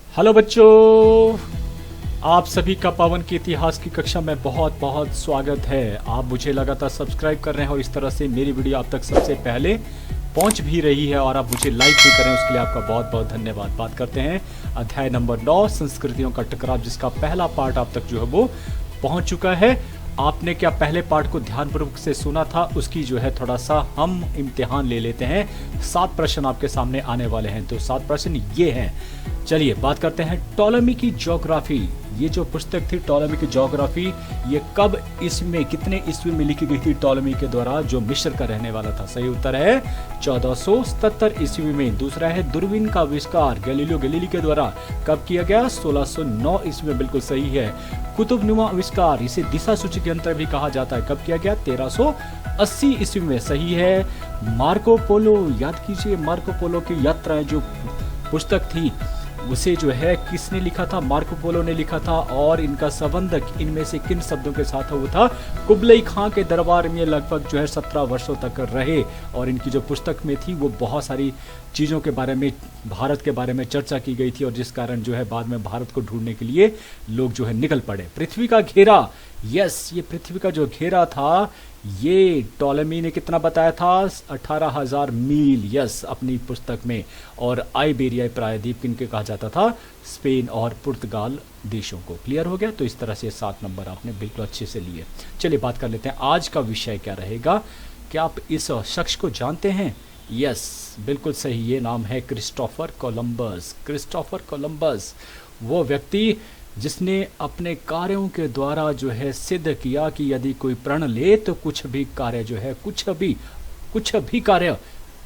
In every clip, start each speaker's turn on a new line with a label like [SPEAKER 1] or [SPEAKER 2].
[SPEAKER 1] Hello बच्चों, आप सभी का पावन के इतिहास की कक्षा में बहुत बहुत स्वागत है। आप मुझे लगातार सब्सक्राइब कर रहे हैं और इस तरह से मेरी वीडियो आप तक सबसे पहले पहुंच भी रही है और आप मुझे लाइक भी करें, उसके लिए आपका बहुत बहुत धन्यवाद। बात करते हैं अध्याय नंबर 9 संस्कृतियों का टकराव, जिसका पहला पार्ट आप तक जो है वो पहुँच चुका है। आपने क्या पहले पार्ट को ध्यानपूर्वक से सुना था? उसकी जो है थोड़ा सा हम इम्तिहान ले लेते हैं। 7 प्रश्न आपके सामने आने वाले हैं, तो 7 प्रश्न ये हैं। चलिए बात करते हैं टॉलेमी की ज्योग्राफी। ये जो पुस्तक थी टॉलेमी की ज्योग्राफी, ये कब इसमें कितने ईस्वी में लिखी गई थी टॉलेमी के द्वारा, जो मिस्र का रहने वाला था? सही उत्तर है 1477 ईस्वी में। दूसरा है दूरबीन का आविष्कार गैलीलियो गैलीली के द्वारा कब किया गया? 1609 ईस्वी में, बिल्कुल सही है। कुतुबनुमा आविष्कार, इसे दिशा सूचक यंत्र भी कहा जाता है, कब किया गया? 1380 ईस्वी में, सही है। मार्को पोलो, याद कीजिए मार्को पोलो की यात्राएं जो पुस्तक थी उसे जो है किसने लिखा था? मार्को पोलो ने लिखा था। और इनका संबंध इनमें से किन शब्दों के साथ वो था? कुबलई खां के दरबार में लगभग जो है 17 वर्षों तक रहे। और इनकी जो पुस्तक में थी वो बहुत सारी चीज़ों के बारे में, भारत के बारे में चर्चा की गई थी, और जिस कारण जो है बाद में भारत को ढूंढने के लिए लोग जो है निकल पड़े। पृथ्वी का घेरा, यस, ये पृथ्वी का जो घेरा था ये टॉलेमी ने कितना बताया था? 18,000 मील, यस, अपनी पुस्तक में। और आइबेरियाई प्रायद्वीप किनके कहा जाता था? स्पेन और पुर्तगाल देशों को। क्लियर हो गया? तो इस तरह से 7 नंबर आपने बिल्कुल अच्छे से लिए। चलिए बात कर लेते हैं आज का विषय क्या रहेगा। क्या आप इस शख्स को जानते हैं? यस, बिल्कुल सही, ये नाम है क्रिस्टोफर कोलंबस। क्रिस्टोफर कोलंबस वो व्यक्ति जिसने अपने कार्यों के द्वारा जो है सिद्ध किया कि यदि कोई प्रण ले तो कुछ भी कार्य जो है, कुछ भी कार्य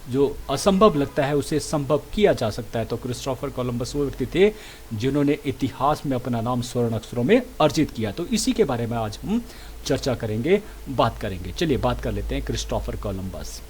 [SPEAKER 1] जो असंभव लगता है उसे संभव किया जा सकता है। तो क्रिस्टोफर कोलंबस वो व्यक्ति थे जिन्होंने इतिहास में अपना नाम स्वर्ण अक्षरों में अर्जित किया। तो इसी के बारे में आज हम चर्चा करेंगे, बात करेंगे। चलिए बात कर लेते हैं क्रिस्टोफर कोलंबस।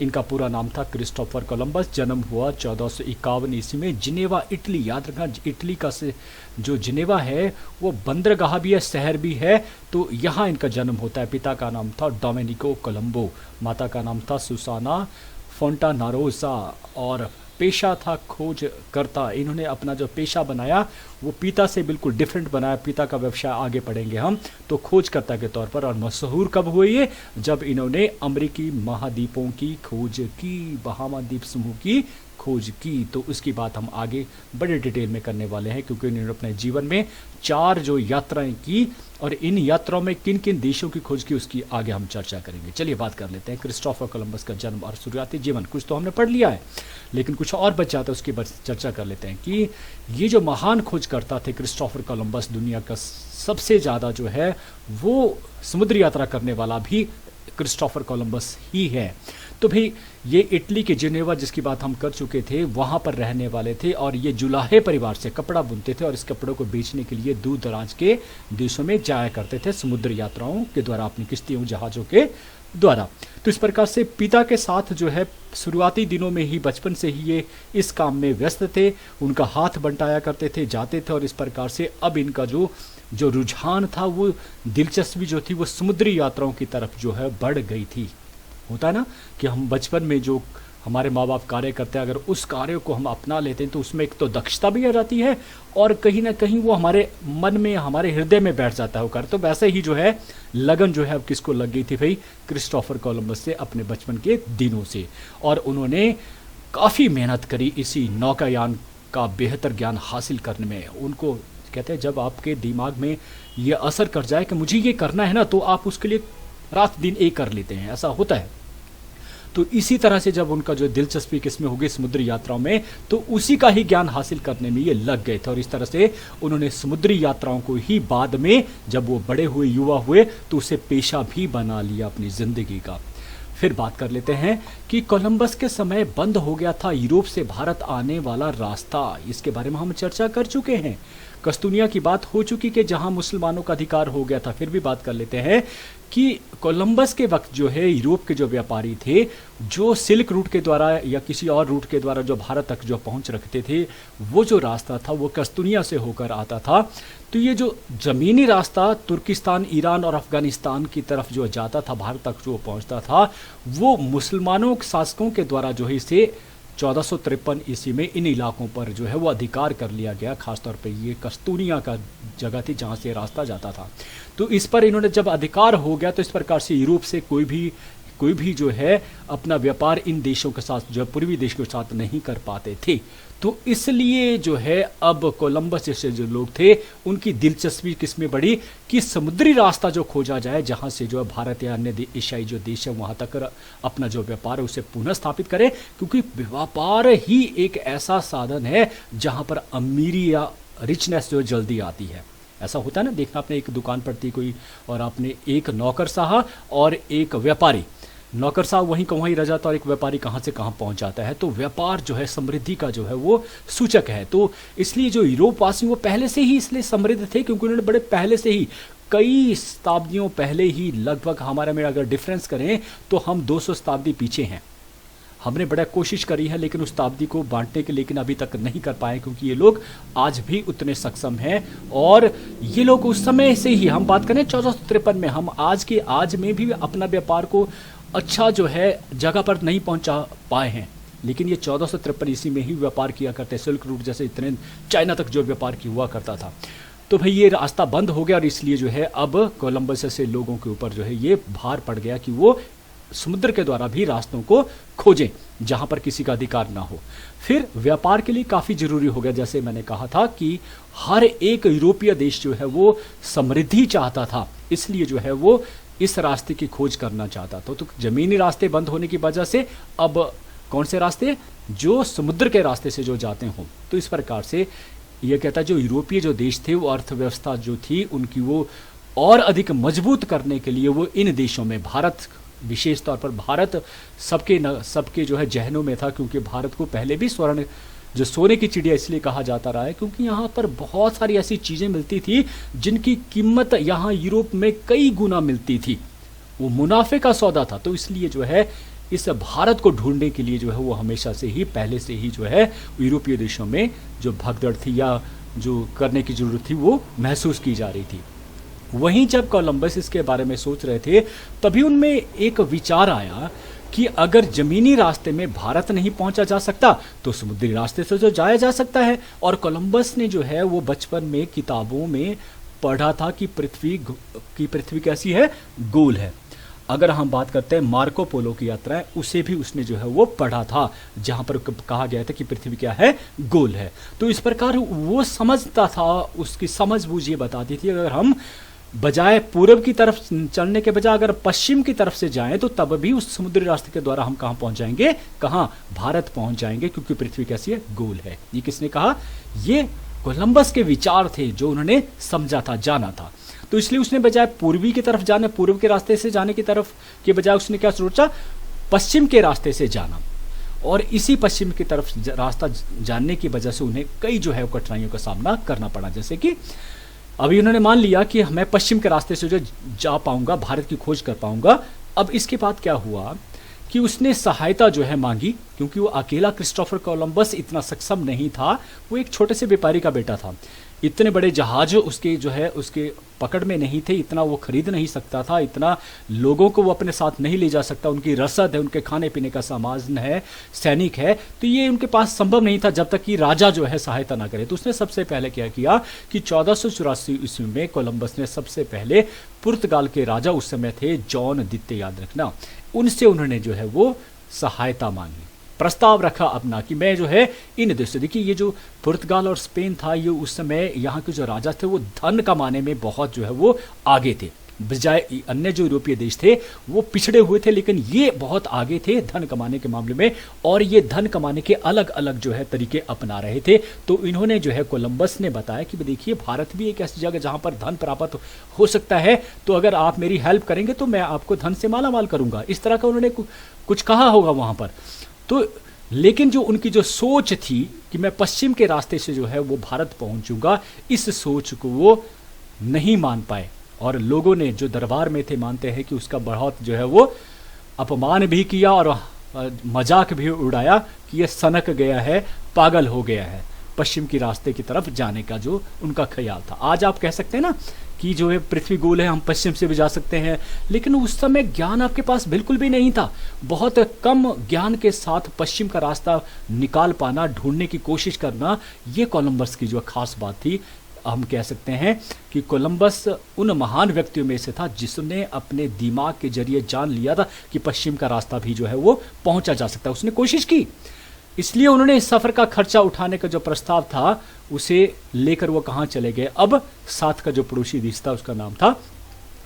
[SPEAKER 1] इनका पूरा नाम था क्रिस्टोफर कोलंबस। जन्म हुआ 1451 ईस्वी में, जिनेवा इटली। याद रखना, इटली का से जो जिनेवा है वो बंदरगाह भी है, शहर भी है, तो यहाँ इनका जन्म होता है। पिता का नाम था डोमेनिको कोलंबो, माता का नाम था सुसाना फोंटानारोसा, और पेशा था खोजकर्ता। इन्होंने अपना जो पेशा बनाया वो पिता से बिल्कुल डिफरेंट बनाया। पिता का व्यवसाय आगे पढ़ेंगे हम, तो खोजकर्ता के तौर पर। और मशहूर कब हुए ये? जब इन्होंने अमेरिकी महाद्वीपों की खोज की, बहामा द्वीप समूह की खोज की। तो उसकी बात हम आगे बड़े डिटेल में करने वाले हैं, क्योंकि इन्होंने अपने जीवन में 4 जो यात्राएं की, और इन यात्राओं में किन किन देशों की खोज की उसकी आगे हम चर्चा करेंगे। चलिए बात कर लेते हैं क्रिस्टोफर कोलंबस का जन्म और शुरुआती जीवन। कुछ तो हमने पढ़ लिया है, लेकिन कुछ और बच जाता है, उसकी चर्चा कर लेते हैं कि ये जो महान खोजकर्ता थे क्रिस्टोफर कोलंबस, दुनिया का सबसे ज़्यादा जो है वो समुद्री यात्रा करने वाला भी क्रिस्टोफर कोलंबस ही है। तो भाई ये इटली के जिनेवा, जिसकी बात हम कर चुके थे, वहाँ पर रहने वाले थे। और ये जुलाहे परिवार से कपड़ा बुनते थे और इस कपड़ों को बेचने के लिए दूर दराज के देशों में जाया करते थे समुद्र यात्राओं के द्वारा, अपनी किश्तियों जहाज़ों के द्वारा। तो इस प्रकार से पिता के साथ जो है शुरुआती दिनों में ही, बचपन से ही ये इस काम में व्यस्त थे, उनका हाथ बंटाया करते थे, जाते थे। और इस प्रकार से अब इनका जो रुझान था, वो दिलचस्पी जो थी वो समुद्री यात्राओं की तरफ जो है बढ़ गई थी। होता है ना कि हम बचपन में जो हमारे माँ बाप कार्य करते हैं, अगर उस कार्य को हम अपना लेते हैं तो उसमें एक तो दक्षता भी आ जाती है, और कहीं ना कहीं वो हमारे मन में, हमारे हृदय में बैठ जाता है वो कार्य। तो वैसे ही जो है लगन जो है अब किसको लग गई थी भाई? क्रिस्टोफर कोलंबस से, अपने बचपन के दिनों से। और उन्होंने काफ़ी मेहनत करी इसी नौकायान का बेहतर ज्ञान हासिल करने में। उनको कहते हैं जब आपके दिमाग में ये असर कर जाए कि मुझे ये करना है ना, तो आप उसके लिए रात दिन एक कर लेते हैं, ऐसा होता है। तो इसी तरह से जब उनका जो दिलचस्पी किसमें हो गई? समुद्री यात्राओं में, तो उसी का ही ज्ञान हासिल करने में ये लग गए थे। और इस तरह से उन्होंने समुद्री यात्राओं को ही बाद में, जब वो बड़े हुए, युवा हुए, तो उसे पेशा भी बना लिया अपनी ज़िंदगी का। फिर बात कर लेते हैं कि कोलंबस के समय बंद हो गया था यूरोप से भारत आने वाला रास्ता। इसके बारे में हम चर्चा कर चुके हैं। कस्तूनिया की बात हो चुकी कि जहां मुसलमानों का अधिकार हो गया था। फिर भी बात कर लेते हैं कि कोलंबस के वक्त जो है यूरोप के जो व्यापारी थे, जो सिल्क रूट के द्वारा या किसी और रूट के द्वारा जो भारत तक जो पहुंच रखते थे, वो जो रास्ता था वो कस्तूनिया से होकर आता था। तो ये जो ज़मीनी रास्ता तुर्किस्तान, ईरान और अफ़गानिस्तान की तरफ जो जाता था, भारत तक जो पहुंचता था, वो मुसलमानों शासकों के द्वारा जो है इसे 1453 ईस्वी में इन इलाकों पर जो है वो अधिकार कर लिया गया। खासतौर पे ये कस्तूरिया का जगह थी जहाँ से रास्ता जाता था। तो इस पर इन्होंने जब अधिकार हो गया तो इस प्रकार से यूरोप से कोई भी जो है अपना व्यापार इन देशों के साथ, जो पूर्वी देश के साथ नहीं कर पाते थे। तो इसलिए जो है अब कोलंबस जैसे जो लोग थे उनकी दिलचस्पी किसमें बढ़ी कि समुद्री रास्ता जो खोजा जाए जहां से जो है भारत या अन्य एशियाई जो देश है वहां तक अपना जो व्यापार है उसे पुनः स्थापित करें, क्योंकि व्यापार ही एक ऐसा साधन है जहां पर अमीरी या रिचनेस जो जल्दी आती है। ऐसा होता है ना, देखना आपने एक दुकान पर थी कोई और आपने एक नौकरशाह और एक व्यापारी, नौकरशाह वहीं का वहीं रह जाता और एक व्यापारी कहाँ से कहाँ पहुँच जाता है। तो व्यापार जो है समृद्धि का जो है वो सूचक है। तो इसलिए जो यूरोपवासी वो पहले से ही इसलिए समृद्ध थे क्योंकि उन्होंने बड़े पहले से ही कई शताब्दियों पहले ही, लगभग हमारे में अगर डिफरेंस करें तो हम 200 शताब्दी पीछे हैं। हमने बड़ा कोशिश करी है लेकिन उस शताब्दी को बांटने के, लेकिन अभी तक नहीं कर पाए क्योंकि ये लोग आज भी उतने सक्षम हैं। और ये लोग उस समय से ही, हम बात करें 1453 में, हम आज में भी अपना व्यापार को अच्छा जो है जगह पर नहीं पहुंचा पाए हैं, लेकिन ये 1453 ईस्वी में ही व्यापार किया करते, सिल्क रूट जैसे इतने चाइना तक जो व्यापार की हुआ करता था। तो भाई ये रास्ता बंद हो गया और इसलिए जो है अब कोलंबस से लोगों के ऊपर जो है ये भार पड़ गया कि वो समुद्र के द्वारा भी रास्तों को खोजें जहां पर किसी का अधिकार ना हो। फिर व्यापार के लिए काफ़ी जरूरी हो गया, जैसे मैंने कहा था कि हर एक यूरोपीय देश जो है वो समृद्धि चाहता था, इसलिए जो है वो इस रास्ते की खोज करना चाहता था। तो जमीनी रास्ते बंद होने की वजह से अब कौन से रास्ते, जो समुद्र के रास्ते से जो जाते हों। तो इस प्रकार से यह कहता है जो यूरोपीय जो देश थे वो अर्थव्यवस्था जो थी उनकी वो और अधिक मजबूत करने के लिए वो इन देशों में, भारत विशेष तौर पर, भारत सबके जो है जहनों में था, क्योंकि भारत को पहले भी स्वर्ण, जो सोने की चिड़िया इसलिए कहा जाता रहा है क्योंकि यहाँ पर बहुत सारी ऐसी चीज़ें मिलती थी जिनकी कीमत यहाँ यूरोप में कई गुना मिलती थी। वो मुनाफे का सौदा था। तो इसलिए जो है इस भारत को ढूंढने के लिए जो है वो हमेशा से ही, पहले से ही जो है यूरोपीय देशों में जो भगदड़ थी या जो करने की जरूरत थी वो महसूस की जा रही थी। वहीं जब कोलंबस इसके बारे में सोच रहे थे तभी उनमें एक विचार आया कि अगर जमीनी रास्ते में भारत नहीं पहुंचा जा सकता तो समुद्री रास्ते से जो जाया जा सकता है। और कोलंबस ने जो है वो बचपन में किताबों में पढ़ा था कि पृथ्वी कैसी है, गोल है। अगर हम बात करते हैं मार्को पोलो की यात्राएं, उसे भी उसने जो है वो पढ़ा था, जहां पर कहा गया था कि पृथ्वी क्या है, गोल है। तो इस प्रकार वो समझता था, उसकी समझ बूझ ये बताती थी अगर हम बजाय पूर्व की तरफ चलने के बजाय अगर पश्चिम की तरफ से जाएं तो तब भी उस समुद्री रास्ते के द्वारा हम कहां पहुंच जाएंगे, कहां, भारत पहुंच जाएंगे, क्योंकि पृथ्वी कैसी है, गोल है। ये किसने कहा, ये कोलंबस के विचार थे जो उन्होंने समझा था, जाना था। तो इसलिए उसने बजाय पूर्वी की तरफ जाने, पूर्व के रास्ते से जाने की तरफ के बजाय उसने क्या सोचा, पश्चिम के रास्ते से जाना। और इसी पश्चिम की तरफ रास्ता जानने की वजह से उन्हें कई जो है कठिनाइयों का सामना करना पड़ा। जैसे कि अभी उन्होंने मान लिया कि मैं पश्चिम के रास्ते से जो जा पाऊंगा, भारत की खोज कर पाऊंगा। अब इसके बाद क्या हुआ कि उसने सहायता जो है मांगी, क्योंकि वो अकेला क्रिस्टोफर कोलंबस इतना सक्षम नहीं था। वो एक छोटे से व्यापारी का बेटा था, इतने बड़े जहाज उसके जो है उसके पकड़ में नहीं थे, इतना वो खरीद नहीं सकता था, इतना लोगों को वो अपने साथ नहीं ले जा सकता, उनकी रसद है, उनके खाने पीने का सामान है, सैनिक है, तो ये उनके पास संभव नहीं था जब तक कि राजा जो है सहायता ना करे। तो उसने सबसे पहले क्या किया कि 1484 ईस्वी में कोलंबस ने सबसे पहले पुर्तगाल के राजा उस समय थे जॉन द्वितीय, याद रखना, उनसे उन्होंने जो है वो सहायता मांगी, प्रस्ताव रखा अपना कि मैं जो है इन देशों, देखिए ये जो पुर्तगाल और स्पेन था, ये उस समय यहाँ के जो राजा थे वो धन कमाने में बहुत जो है वो आगे थे, बजाय अन्य जो यूरोपीय देश थे वो पिछड़े हुए थे, लेकिन ये बहुत आगे थे धन कमाने के मामले में। और ये धन कमाने के अलग अलग जो है तरीके अपना रहे थे। तो इन्होंने जो है कोलंबस ने बताया कि देखिए भारत भी एक ऐसी जगह जहाँ पर धन प्राप्त हो सकता है, तो अगर आप मेरी हेल्प करेंगे तो मैं आपको धन से माला माल करूँगा। इस तरह का उन्होंने कुछ कहा होगा वहाँ पर। तो लेकिन जो उनकी जो सोच थी कि मैं पश्चिम के रास्ते से जो है वो भारत पहुंचूंगा, इस सोच को वो नहीं मान पाए। और लोगों ने जो दरबार में थे मानते हैं कि उसका बहुत जो है वो अपमान भी किया और मजाक भी उड़ाया कि ये सनक गया है, पागल हो गया है। पश्चिम की रास्ते की तरफ जाने का जो उनका ख्याल था। आज आप कह सकते हैं ना कि जो है पृथ्वी गोल है, हम पश्चिम से भी जा सकते हैं, लेकिन उस समय ज्ञान आपके पास बिल्कुल भी नहीं था। बहुत कम ज्ञान के साथ पश्चिम का रास्ता निकाल पाना, ढूंढने की कोशिश करना, ये कोलंबस की जो खास बात थी। हम कह सकते हैं कि कोलंबस उन महान व्यक्तियों में से था जिसने अपने दिमाग के जरिए जान लिया था कि पश्चिम का रास्ता भी जो है वो पहुंचा जा सकता है। उसने कोशिश की, इसलिए उन्होंने इस सफर का खर्चा उठाने का जो प्रस्ताव था उसे लेकर वो कहां चले गए। अब साथ का जो पड़ोसी देश था उसका नाम था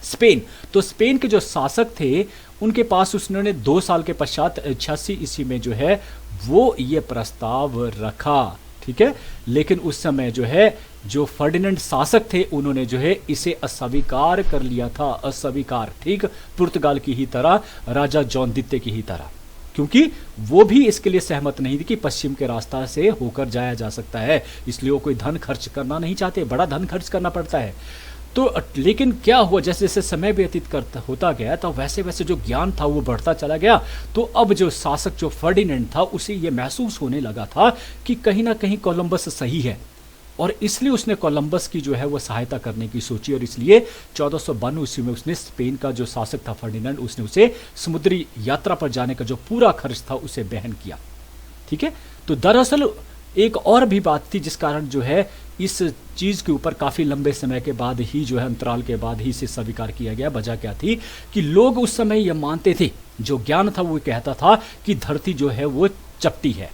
[SPEAKER 1] स्पेन। तो स्पेन के जो शासक थे उनके पास उन्होंने 2 साल के पश्चात 86 ईस्वी में जो है वो ये प्रस्ताव रखा, ठीक है। लेकिन उस समय जो है जो फर्डिनेंड शासक थे उन्होंने जो है इसे अस्वीकार कर लिया था, अस्वीकार, ठीक, पुर्तगाल की ही तरह, राजा जॉन द्वितीय की ही तरह, क्योंकि वो भी इसके लिए सहमत नहीं थी कि पश्चिम के रास्ता से होकर जाया जा सकता है। इसलिए वो कोई धन खर्च करना नहीं चाहते, बड़ा धन खर्च करना पड़ता है। तो लेकिन क्या हुआ, जैसे जैसे समय व्यतीत करता होता गया तो वैसे वैसे जो ज्ञान था वो बढ़ता चला गया। तो अब जो शासक जो फर्डिनेंड था उसे ये महसूस होने लगा था कि कहीं ना कहीं कोलंबस सही है, और इसलिए उसने कोलंबस की जो है वो सहायता करने की सोची। और इसलिए 1492 ईस्वी में उसने स्पेन का जो शासक था फर्डिनेंड, उसने उसे समुद्री यात्रा पर जाने का जो पूरा खर्च था उसे वहन किया, ठीक है। तो दरअसल एक और भी बात थी जिस कारण जो है इस चीज के ऊपर काफी लंबे समय के बाद ही जो है अंतराल के बाद ही इसे स्वीकार किया गया। वजह क्या थी कि लोग उस समय यह मानते थे, जो ज्ञान था वो कहता था कि धरती जो है वो चपटी है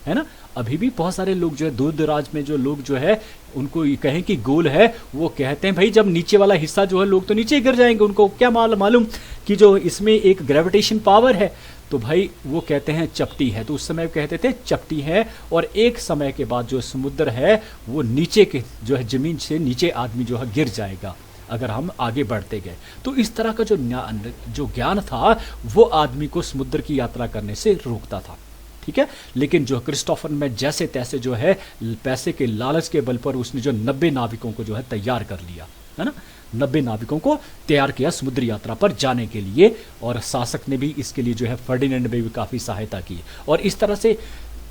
[SPEAKER 1] ना। अभी भी बहुत सारे लोग जो है दूर दराज में जो लोग जो है उनको ये कहें कि गोल है, वो कहते हैं भाई जब नीचे वाला हिस्सा जो है लोग तो नीचे गिर जाएंगे, उनको क्या मालूम कि जो इसमें एक ग्रेविटेशन पावर है, तो भाई वो कहते हैं चपटी है। तो उस समय कहते थे चपटी है, और एक समय के बाद जो समुद्र है वो नीचे के जो है जमीन से नीचे आदमी जो है गिर जाएगा अगर हम आगे बढ़ते गए। तो इस तरह का जो ज्ञान था वो आदमी को समुद्र की यात्रा करने से रोकता था, ठीक है। लेकिन जो क्रिस्टोफर में जैसे तैसे जो है पैसे के लालच के बल पर उसने जो 90 नाविकों को जो है तैयार कर लिया, है ना, 90 नाविकों को तैयार किया समुद्री यात्रा पर जाने के लिए। और शासक ने भी इसके लिए जो है फर्डिनेंड ने भी काफी सहायता की। और इस तरह से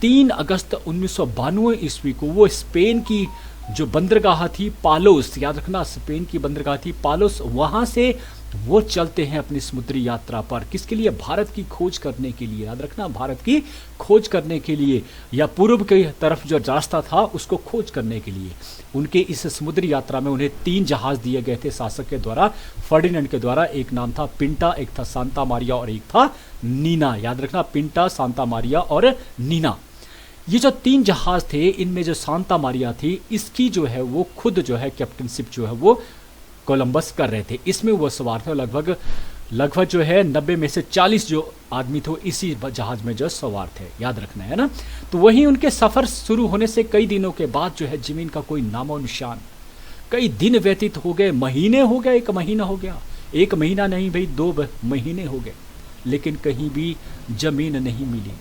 [SPEAKER 1] 3 अगस्त 1992 ईस्वी को वो स्पेन की जो बंदरगाह थी पालोस, याद रखना स्पेन की बंदरगाह थी पालोस, वहां से वो चलते हैं अपनी समुद्री यात्रा पर। किसके लिए? भारत की खोज करने के लिए, याद रखना, भारत की खोज करने के लिए, या पूर्व की तरफ जो रास्ता था उसको खोज करने के लिए। उनके इस समुद्री यात्रा में उन्हें 3 जहाज दिए गए थे शासक के द्वारा, फर्डिनेंड के द्वारा। एक नाम था पिंटा, एक था सांता मारिया और एक था नीना। याद रखना, पिंटा, सांता मारिया और नीना। ये जो 3 जहाज थे, इनमें जो सांता मारिया थी इसकी जो है वो खुद जो है कैप्टनशिप जो है वो कोलंबस कर रहे थे। इसमें वो सवार थे, लगभग जो है 90 में से 40 जो आदमी थे इसी जहाज में जो सवार थे, याद रखना है ना। तो वहीं उनके सफर शुरू होने से कई दिनों के बाद जो है जमीन का कोई नामो निशान, कई दिन व्यतीत हो गए, महीने हो गए, 1 महीना हो गया, 1 महीना नहीं भाई 2 महीने हो गए, लेकिन कहीं भी जमीन नहीं मिली।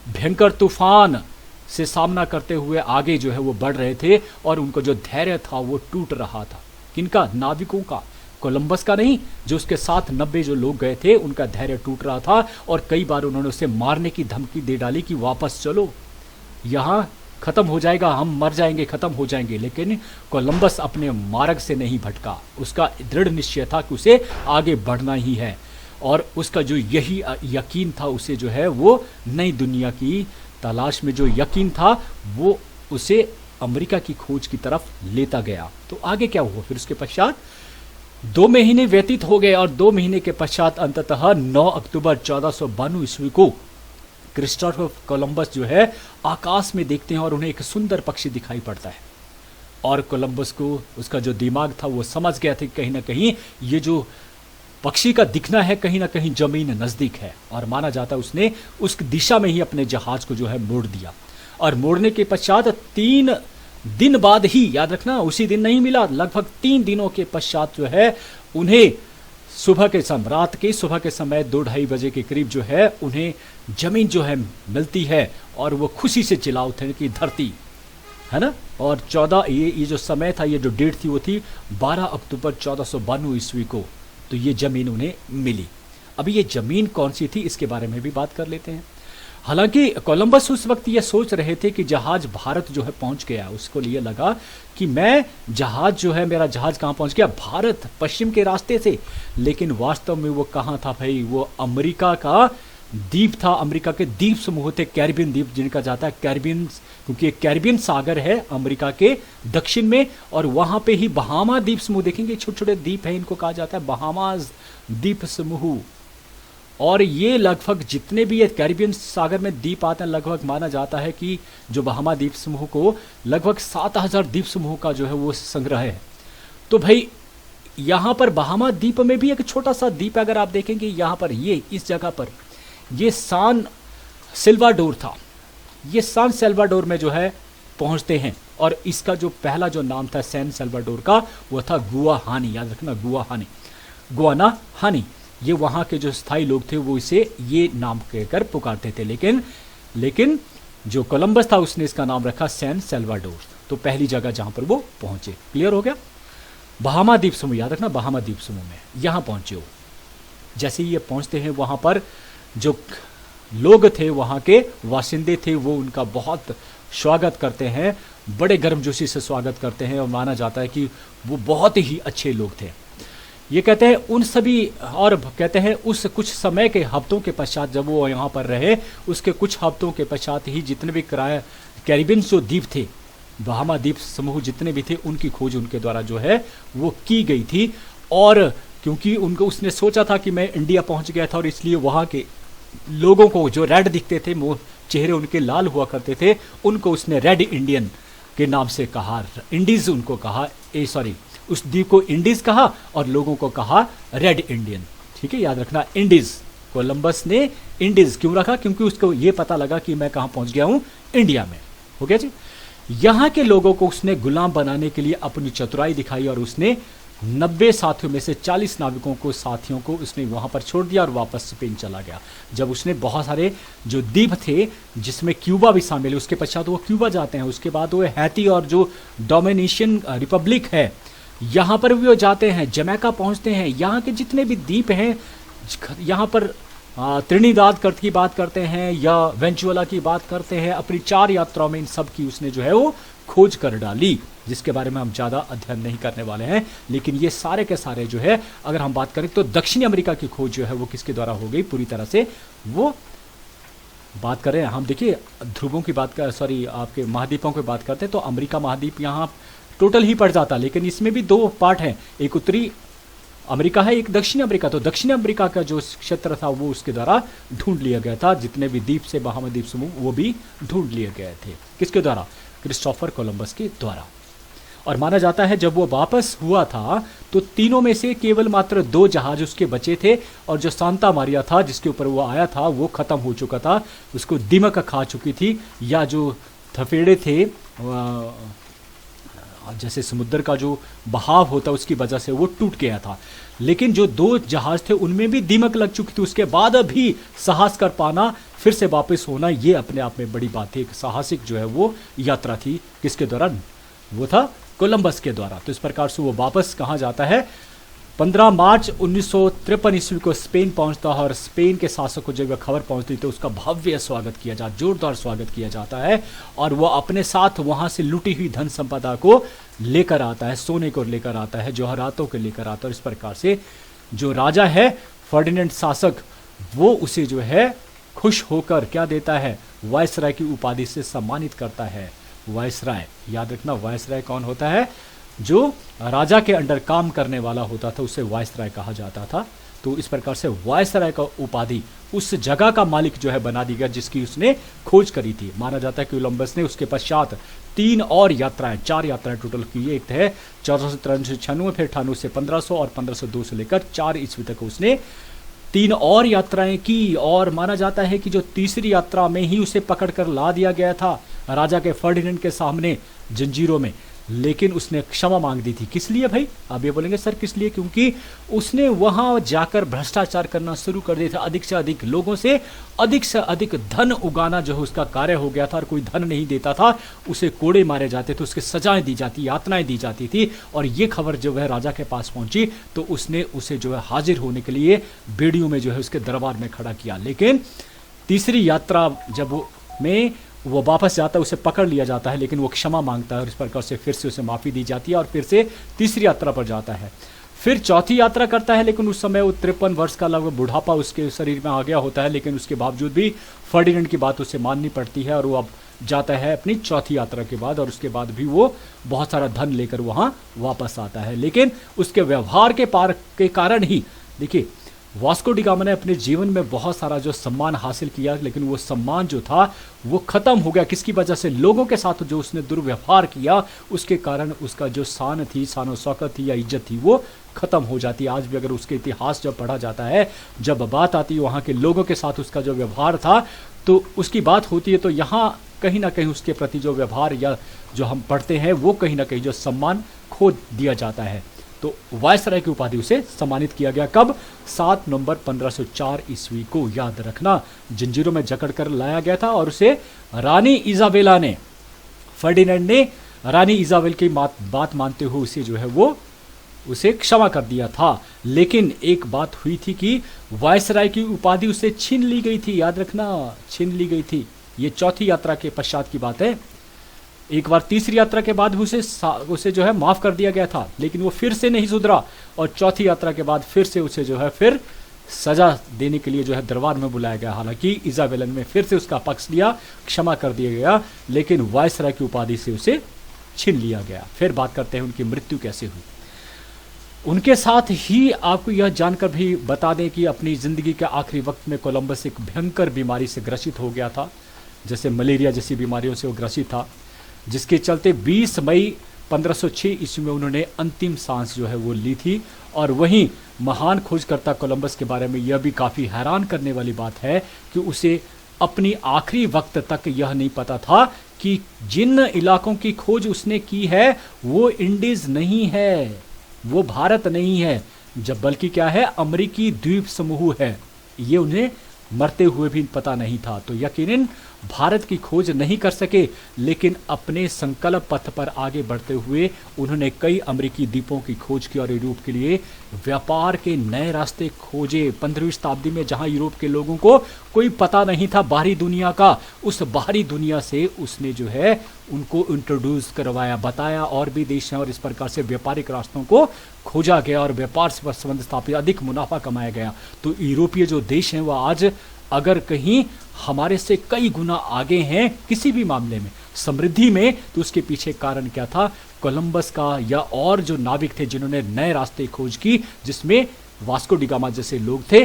[SPEAKER 1] भयंकर तूफान से सामना करते हुए आगे जो है वो बढ़ रहे थे, और उनको जो धैर्य था वो टूट रहा था। किनका? नाविकों का, कोलंबस का नहीं, जो उसके साथ 90 जो लोग गए थे उनका धैर्य टूट रहा था। और कई बार उन्होंने उसे मारने की धमकी दे डाली कि वापस चलो, यहाँ खत्म हो जाएगा, हम मर जाएंगे, खत्म हो जाएंगे। लेकिन कोलंबस अपने मार्ग से नहीं भटका, उसका दृढ़ निश्चय था कि उसे आगे बढ़ना ही है। और उसका जो यही यकीन था, उसे जो है वो नई दुनिया की तलाश में जो यकीन था वो उसे अमेरिका की खोज की तरफ लेता गया। तो आगे क्या हुआ फिर? उसके पश्चात 2 महीने व्यतीत हो गए, और 2 महीने के पश्चात अंततः 9 अक्टूबर 1492 ईस्वी को क्रिस्टोफर कोलंबस जो है आकाश में देखते हैं और उन्हें एक सुंदर पक्षी दिखाई पड़ता है। और कोलंबस को उसका जो दिमाग था वो समझ गया था कि कहीं ना कहीं ये जो पक्षी का दिखना है कहीं ना कहीं जमीन नजदीक है, और माना जाता है उसने उस दिशा में ही अपने जहाज को जो है मोड़ दिया। और मोड़ने के पश्चात 3 दिन बाद ही, याद रखना उसी दिन नहीं मिला, लगभग 3 दिनों के पश्चात जो है उन्हें सुबह के समय, रात के सुबह के समय 2-2:30 बजे के करीब जो है उन्हें जमीन जो है मिलती है, और वो खुशी से चिल्ला उठे कि धरती है ना। और 14 ये जो समय था, ये जो डेट थी वो थी 12 अक्टूबर 1492 ईस्वी को। तो ये जमीन उन्हें मिली। अभी ये जमीन कौन सी थी इसके बारे में भी बात कर लेते हैं। हालांकि कोलंबस उस वक्त ये सोच रहे थे कि जहाज भारत जो है पहुंच गया, उसको लिए लगा कि मैं जहाज जो है, मेरा जहाज कहाँ पहुंच गया, भारत, पश्चिम के रास्ते से। लेकिन वास्तव में वो कहाँ था भाई, वो अमेरिका का द्वीप था, अमेरिका के द्वीप समूह थे, कैरिबियन द्वीप जिनका जाता है कैरिबियन, क्योंकि एक कैरिबियन सागर है अमेरिका के दक्षिण में, और वहां पे ही बहामा द्वीप समूह देखेंगे, छोटे छोटे द्वीप हैं, इनको कहा जाता है बहामास द्वीप समूह। और ये लगभग जितने भी ये कैरिबियन सागर में द्वीप आते हैं, लगभग माना जाता है कि जो बहामा द्वीप समूह को लगभग 7000 द्वीप समूह का जो है वो संग्रह है। तो भाई यहाँ पर बहामा द्वीप में भी एक छोटा सा द्वीप, अगर आप देखेंगे यहाँ पर, ये इस जगह पर ये सान सेल्वाडोर था, ये सान सेल्वाडोर में जो है पहुंचते हैं। और इसका जो पहला जो नाम था सैन सेल्वाडोर का, वो था गुआहानी, याद रखना गुआहानी, गुआना हानी। ये वहाँ के जो स्थायी लोग थे वो इसे ये नाम कहकर पुकारते थे, लेकिन जो कोलंबस था उसने इसका नाम रखा सैन सेल्वाडोर। तो पहली जगह जहाँ पर वो पहुंचे, क्लियर हो गया। बहामा द्वीप समूह, याद रखना बहामा द्वीप समूह में यहाँ पहुंचे हो। जैसे ही ये पहुंचते हैं वहाँ पर जो लोग थे, वहाँ के वासिंदे थे, वो उनका बहुत स्वागत करते हैं, बड़े गर्मजोशी से स्वागत करते हैं, और माना जाता है कि वो बहुत ही अच्छे लोग थे। ये कहते हैं उन सभी, और कहते हैं उस कुछ समय के हफ्तों के पश्चात जब वो यहाँ पर रहे, उसके कुछ हफ्तों के पश्चात ही जितने भी कैरिबियन जो द्वीप थे, बहामा द्वीप समूह जितने भी थे, उनकी खोज उनके द्वारा जो है वो की गई थी। और क्योंकि उनको, उसने सोचा था कि मैं इंडिया पहुँच गया था, और इसलिए वहाँ के लोगों को जो रेड दिखते थे, वो चेहरे उनके लाल हुआ करते थे, उनको उसने रेड इंडियन के नाम से कहा, इंडीज उनको कहा, उस द्वीप को इंडीज कहा और लोगों को कहा रेड इंडियन। ठीक है, याद रखना इंडीज, कोलंबस ने इंडीज क्यों रखा, क्योंकि उसको ये पता लगा कि मैं कहाँ पहुंच गया हूँ, इंडिया में। हो गया जी। यहाँ के लोगों को उसने गुलाम बनाने के लिए अपनी चतुराई दिखाई, और उसने 90 साथियों में से 40 नाविकों को, साथियों को उसने वहाँ पर छोड़ दिया और वापस स्पेन चला गया। जब उसने बहुत सारे जो द्वीप थे जिसमें क्यूबा भी शामिल है, उसके पश्चात वो क्यूबा जाते हैं, उसके बाद वो हैती और जो डोमिनिशियन रिपब्लिक है यहाँ पर भी वो जाते हैं, जमैका पहुँचते हैं। यहाँ के जितने भी द्वीप हैं, यहाँ पर त्रिनिदाद की बात करते हैं या वेंचुएला की बात करते हैं, अपनी 4 यात्राओं में इन सब की उसने जो है वो खोज कर डाली, जिसके बारे में हम ज़्यादा अध्ययन नहीं करने वाले हैं। लेकिन ये सारे के सारे जो है, अगर हम बात करें तो दक्षिणी अमेरिका की खोज जो है वो किसके द्वारा हो गई पूरी तरह से, वो बात करें हम, देखिए ध्रुवों की बात कर, आपके महाद्वीपों की बात करते हैं तो अमेरिका महाद्वीप यहाँ टोटल ही पड़ जाता, लेकिन इसमें भी 2 पार्ट हैं, एक उत्तरी अमेरिका है, एक दक्षिणी अमेरिका। तो दक्षिणी अमेरिका का जो क्षेत्र था वो उसके द्वारा ढूंढ लिया गया था, जितने भी द्वीप से बहामा द्वीप समूह वो भी ढूंढ लिए गए थे। किसके द्वारा? क्रिस्टोफर कोलंबस के द्वारा। और माना जाता है जब वो वापस हुआ था तो तीनों में से केवल मात्र 2 जहाज उसके बचे थे, और जो सांता मारिया था जिसके ऊपर वो आया था वो खत्म हो चुका था, उसको दीमक खा चुकी थी, या जो थफेड़े थे जैसे समुद्र का जो बहाव होता उसकी वजह से वो टूट गया था। लेकिन जो 2 जहाज थे उनमें भी दीमक लग चुकी थी, उसके बाद भी साहस कर पाना, फिर से वापस होना, ये अपने आप में बड़ी बात थी। एक साहसिक जो है वो यात्रा थी, किसके द्वारा? वो था कोलंबस के द्वारा। तो इस प्रकार से वो वापस कहाँ जाता है? 15 मार्च 1953 ईस्वी को स्पेन पहुंचता है, और स्पेन के शासक को जब वह खबर पहुंचती तो उसका भव्य स्वागत किया जाता, जोरदार स्वागत किया जाता है, और वो अपने साथ वहां से लूटी हुई धन संपदा को लेकर आता है, सोने को लेकर आता है, जवाहरातों को लेकर आता है। और इस प्रकार से जो राजा है फर्डिनेंड शासक, वो उसे जो है खुश होकर क्या देता है? वायसराय की उपाधि से सम्मानित करता है। वायसराय, याद रखना वायसराय कौन होता है? जो राजा के अंडर काम करने वाला होता था उसे वायसराय कहा जाता था। तो इस प्रकार से वायसराय का उपाधि उस जगह का मालिक जो है बना दी गया जिसकी उसने खोज करी थी। माना जाता है कि कोलंबस ने उसके पश्चात 3 और यात्राएं, 4 यात्राएं टोटल की। एक है 1493, फिर 98 से 1500 और 1502 से लेकर 4 ईस्वी तक उसने 3 और यात्राएं की। और माना जाता है कि जो तीसरी यात्रा में ही उसे पकड़ कर ला दिया गया था राजा के फर्डिनेंड के सामने जंजीरों में, लेकिन उसने क्षमा मांग दी थी। किस लिए भाई? आप ये बोलेंगे सर किस लिए? क्योंकि उसने वहां जाकर भ्रष्टाचार करना शुरू कर दिया था, अधिक से अधिक लोगों से अधिक धन उगाना जो है उसका कार्य हो गया था, और कोई धन नहीं देता था उसे कोड़े मारे जाते थे, उसके सजाएं दी जाती, यातनाएं दी जाती थी। और ये खबर जब वह राजा के पास पहुंची तो उसने उसे जो है हाजिर होने के लिए बेड़ियों में जो है उसके दरबार में खड़ा किया। लेकिन तीसरी यात्रा जब वो वापस जाता है, उसे पकड़ लिया जाता है, लेकिन वो क्षमा मांगता है और इस प्रकार से फिर से उसे माफ़ी दी जाती है और फिर से तीसरी यात्रा पर जाता है। फिर चौथी यात्रा करता है, लेकिन उस समय वो 53 वर्ष का लगभग बुढ़ापा उसके शरीर में आ गया होता है, लेकिन उसके बावजूद भी फर्डिनेंड की बात उसे माननी पड़ती है और वो अब जाता है अपनी चौथी यात्रा के बाद, और उसके बाद भी वो बहुत सारा धन लेकर वहाँ वापस आता है। लेकिन उसके व्यवहार के कारण ही, देखिए, वास्को डी गामा ने अपने जीवन में बहुत सारा जो सम्मान हासिल किया, लेकिन वो सम्मान जो था वो ख़त्म हो गया। किसकी वजह से? लोगों के साथ जो उसने दुर्व्यवहार किया, उसके कारण उसका जो शान थी, शान शौकत थी या इज्जत थी, वो ख़त्म हो जाती है। आज भी अगर उसके इतिहास जब पढ़ा जाता है, जब बात आती है वहाँ के लोगों के साथ उसका जो व्यवहार था, तो उसकी बात होती है, तो यहाँ कहीं ना कहीं उसके प्रति जो व्यवहार या जो हम पढ़ते हैं, वो कहीं ना कहीं जो सम्मान खो दिया जाता है। तो वायसराय की उपाधि उसे सम्मानित किया गया। कब? 7 नवंबर 1504 ईस्वी को, याद रखना। जंजीरों में जकड़ कर लाया गया था और उसे रानी इजाबेला ने, फर्डिनेंड ने रानी इजाबेल की बात मानते हुए उसे जो है वो उसे क्षमा कर दिया था। लेकिन एक बात हुई थी कि वायसराय की उपाधि उसे छीन ली गई थी, याद रखना, छीन ली गई थी। ये चौथी यात्रा के पश्चात की बात है। एक बार तीसरी यात्रा के बाद उसे जो है माफ़ कर दिया गया था, लेकिन वो फिर से नहीं सुधरा और चौथी यात्रा के बाद फिर से उसे जो है फिर सजा देने के लिए जो है दरबार में बुलाया गया। हालांकि इजाबेलन में फिर से उसका पक्ष लिया, क्षमा कर दिया गया, लेकिन वायसराय की उपाधि से उसे छीन लिया गया। फिर बात करते हैं उनकी मृत्यु कैसे हुई। उनके साथ ही आपको यह जानकर भी बता दें कि अपनी ज़िंदगी के आखिरी वक्त में कोलंबस एक भयंकर बीमारी से ग्रसित हो गया था, जैसे मलेरिया जैसी बीमारियों से वो ग्रसित था, जिसके चलते 20 मई 1506 ईस्वी में उन्होंने अंतिम सांस जो है वो ली थी। और वहीं महान खोजकर्ता कोलंबस के बारे में यह भी काफ़ी हैरान करने वाली बात है कि उसे अपनी आखिरी वक्त तक यह नहीं पता था कि जिन इलाकों की खोज उसने की है वो इंडीज़ नहीं है, वो भारत नहीं है, जब बल्कि क्या है, अमेरिकी द्वीप समूह है। ये उन्हें मरते हुए भी पता नहीं था। तो यकीनन भारत की खोज नहीं कर सके, लेकिन अपने संकल्प पथ पर आगे बढ़ते हुए उन्होंने कई अमेरिकी द्वीपों की खोज की और यूरोप के लिए व्यापार के नए रास्ते खोजे। 15वीं शताब्दी में जहां यूरोप के लोगों को कोई पता नहीं था बाहरी दुनिया का, उस बाहरी दुनिया से उसने जो है उनको इंट्रोड्यूस करवाया, बताया और भी देश हैं, और इस प्रकार से व्यापारिक रास्तों को खोजा गया और व्यापार से संबंध स्थापित, अधिक मुनाफा कमाया गया। तो यूरोपीय जो देश हैं वह आज अगर कहीं हमारे से कई गुना आगे हैं किसी भी मामले में, समृद्धि में, तो उसके पीछे कारण क्या था? कोलंबस का या और जो नाविक थे जिन्होंने नए रास्ते खोज की, जिसमें वास्को डी गामा जैसे लोग थे,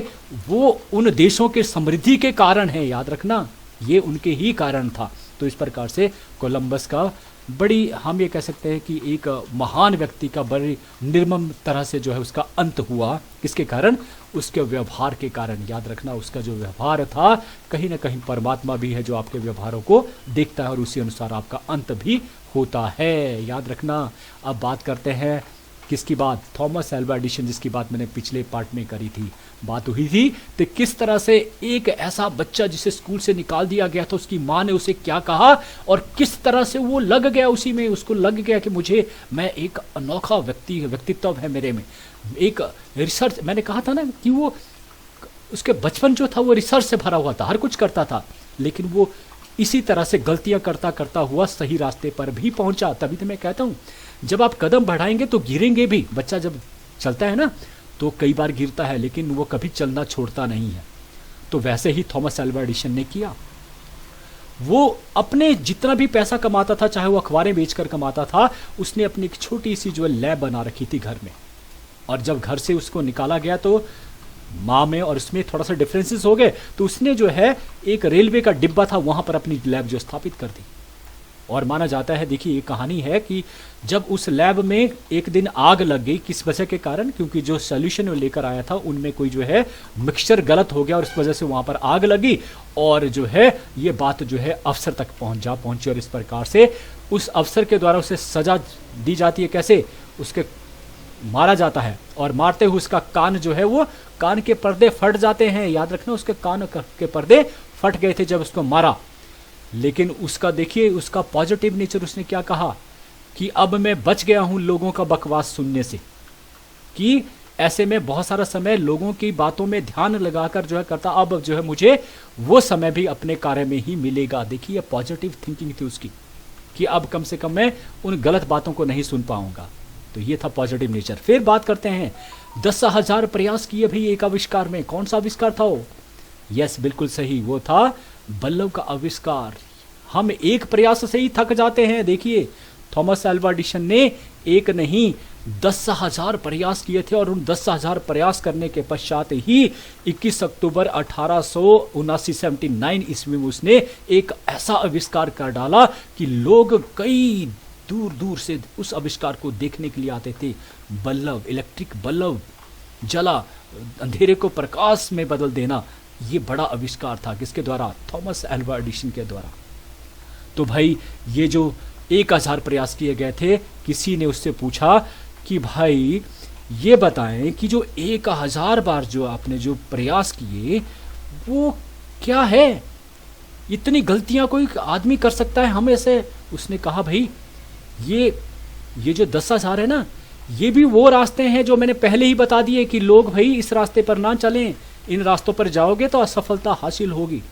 [SPEAKER 1] वो उन देशों के समृद्धि के कारण है, याद रखना, ये उनके ही कारण था। तो इस प्रकार से कोलंबस का बड़ी, हम ये कह सकते हैं कि एक महान व्यक्ति का बड़ी निर्मम तरह से जो है उसका अंत हुआ। किसके कारण? उसके व्यवहार के कारण। याद रखना, उसका जो व्यवहार था, कहीं ना कहीं परमात्मा भी है जो आपके व्यवहारों को देखता है और उसी अनुसार आपका अंत भी होता है, याद रखना। अब बात करते हैं किसकी बात? थॉमस अल्वा एडिसन, जिसकी बात मैंने पिछले पार्ट में करी थी, बात हुई थी। तो किस तरह से एक ऐसा बच्चा जिसे स्कूल से निकाल दिया गया था, उसकी माँ ने उसे क्या कहा और किस तरह से वो लग गया उसी में, उसको लग गया कि मुझे, मैं एक अनोखा व्यक्तित्व है मेरे में, एक रिसर्च, मैंने कहा था ना कि वो उसके बचपन जो था वो रिसर्च से भरा हुआ था, हर कुछ करता था, लेकिन वो इसी तरह से गलतियां करता करता हुआ सही रास्ते पर भी पहुंचा। तभी तो मैं कहता हूं, जब आप कदम बढ़ाएंगे तो गिरेंगे भी। बच्चा जब चलता है ना तो कई बार गिरता है, लेकिन वो कभी चलना छोड़ता नहीं है। तो वैसे ही थॉमस अल्वा एडिसन ने किया। वो अपने जितना भी पैसा कमाता था, चाहे वो अखबारें बेचकर कमाता था, उसने अपनी एक छोटी सी जो है लैब बना रखी थी घर में। और जब घर से उसको निकाला गया तो माँ में और उसमें थोड़ा सा डिफरेंसेस हो गए, तो उसने जो है एक रेलवे का डिब्बा था वहाँ पर अपनी लैब जो स्थापित कर दी। और माना जाता है, देखिए ये कहानी है कि जब उस लैब में एक दिन आग लग गई, किस वजह के कारण? क्योंकि जो सोल्यूशन वो लेकर आया था उनमें कोई जो है मिक्सचर गलत हो गया और इस वजह से वहाँ पर आग लगी। और जो है ये बात जो है अफसर तक पहुँची और इस प्रकार से उस अफसर के द्वारा उसे सजा दी जाती है। कैसे? उसके मारा जाता है और मारते हुए उसका कान जो है वो कान के पर्दे फट जाते हैं। याद रखना, उसके कान के पर्दे फट गए थे जब उसको मारा। लेकिन उसका देखिए, उसका पॉजिटिव नेचर, उसने क्या कहा कि अब मैं बच गया हूं लोगों का बकवास सुनने से, कि ऐसे में बहुत सारा समय लोगों की बातों में ध्यान लगाकर जो है करता, अब जो है मुझे वो समय भी अपने कार्य में ही मिलेगा। देखिए पॉजिटिव थिंकिंग थी उसकी कि अब कम से कम मैं उन गलत बातों को नहीं सुन पाऊंगा। तो ये था पॉजिटिव नेचर। फिर बात करते हैं 10,000 प्रयास किए भाई एक आविष्कार में। कौन सा आविष्कार था वो? यस, बिल्कुल सही, वो था बल्ब का आविष्कार। हम एक प्रयास से ही थक जाते हैं। देखिए थॉमस अल्वा एडिसन ने एक नहीं 10,000 प्रयास किए थे और उन 10,000 प्रयास करने के पश्चात ही 21 अक्टूबर 1879 ईस्वी में उसने एक ऐसा आविष्कार कर डाला कि लोग कई दूर दूर से उस आविष्कार को देखने के लिए आते थे। बल्ब, इलेक्ट्रिक बल्ब जला, अंधेरे को प्रकाश में बदल देना, ये बड़ा आविष्कार था। किसके द्वारा? थॉमस अल्वा एडिसन के द्वारा। तो भाई ये जो 1,000 प्रयास किए गए थे, किसी ने उससे पूछा कि भाई ये बताएं कि जो 1,000 बार जो आपने जो प्रयास किए वो क्या है, इतनी गलतियां कोई आदमी कर सकता है हम ऐसे? उसने कहा भाई ये जो 10,000 है ना, ये भी वो रास्ते हैं जो मैंने पहले ही बता दिए कि लोग भाई इस रास्ते पर ना चलें, इन रास्तों पर जाओगे तो असफलता हासिल होगी।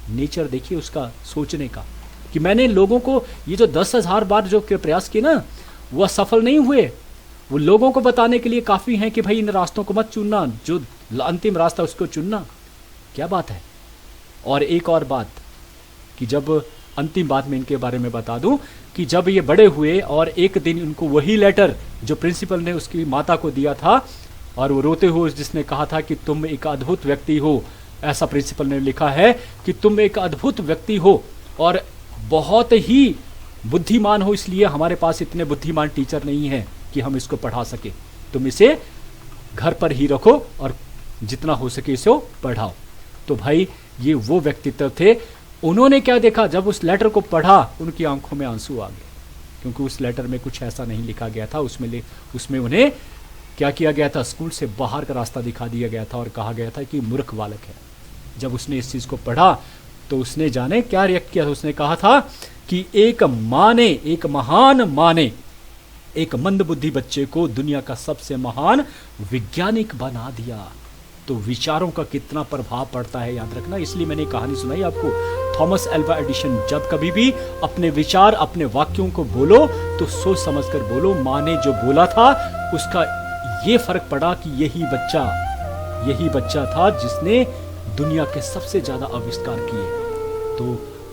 [SPEAKER 1] नेचर देखिए उसका सोचने का कि मैंने लोगों को ये जो 10,000 बार जो प्रयास किए ना वो असफल नहीं हुए, वो लोगों को बताने के लिए काफ़ी हैं कि भाई इन रास्तों को मत चुनना, जो अंतिम रास्ता उसको चुनना। क्या बात है। और एक और बात कि जब अंतिम बात मैं इनके बारे में बता दूं कि जब ये बड़े हुए और एक दिन उनको वही लेटर जो प्रिंसिपल ने उसकी माता को दिया था और वो रोते हुए जिसने कहा था कि तुम एक अद्भुत व्यक्ति हो, ऐसा प्रिंसिपल ने लिखा है कि तुम एक अद्भुत व्यक्ति हो और बहुत ही बुद्धिमान हो, इसलिए हमारे पास इतने बुद्धिमान टीचर नहीं है कि हम इसको पढ़ा सके। तुम इसे घर पर ही रखो और जितना हो सके इसे पढ़ाओ। तो भाई ये वो व्यक्तित्व थे। उन्होंने क्या देखा, जब उस लेटर को पढ़ा उनकी आंखों में आंसू आ गए, क्योंकि उस लेटर में कुछ ऐसा नहीं लिखा गया था। उसमें उन्हें क्या किया गया था, स्कूल से बाहर का रास्ता दिखा दिया गया था और कहा गया था कि मूर्ख बालक है। जब उसने इस चीज़ को पढ़ा तो उसने जाने क्या रिएक्ट किया। उसने कहा था कि एक महान माँ ने एक मंदबुद्धि बच्चे को दुनिया का सबसे महान वैज्ञानिक बना दिया। तो विचारों का कितना प्रभाव पड़ता है याद रखना। इसलिए मैंने कहानी सुनाई आपको। थॉमस अल्वा एडिसन, जब कभी भी अपने विचार अपने वाक्यों को बोलो तो सोच समझकर बोलो। माँ ने जो बोला था उसका ये फर्क पड़ा कि यही बच्चा था जिसने दुनिया के सबसे ज्यादा आविष्कार किए। तो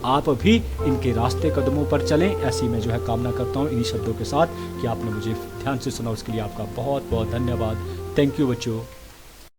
[SPEAKER 1] आप भी इनके रास्ते कदमों पर चलें, ऐसी मैं जो है कामना करता हूँ इन्हीं शब्दों के साथ कि आपने मुझे ध्यान से सुना। उसके लिए आपका बहुत बहुत धन्यवाद। थैंक यू बच्चों।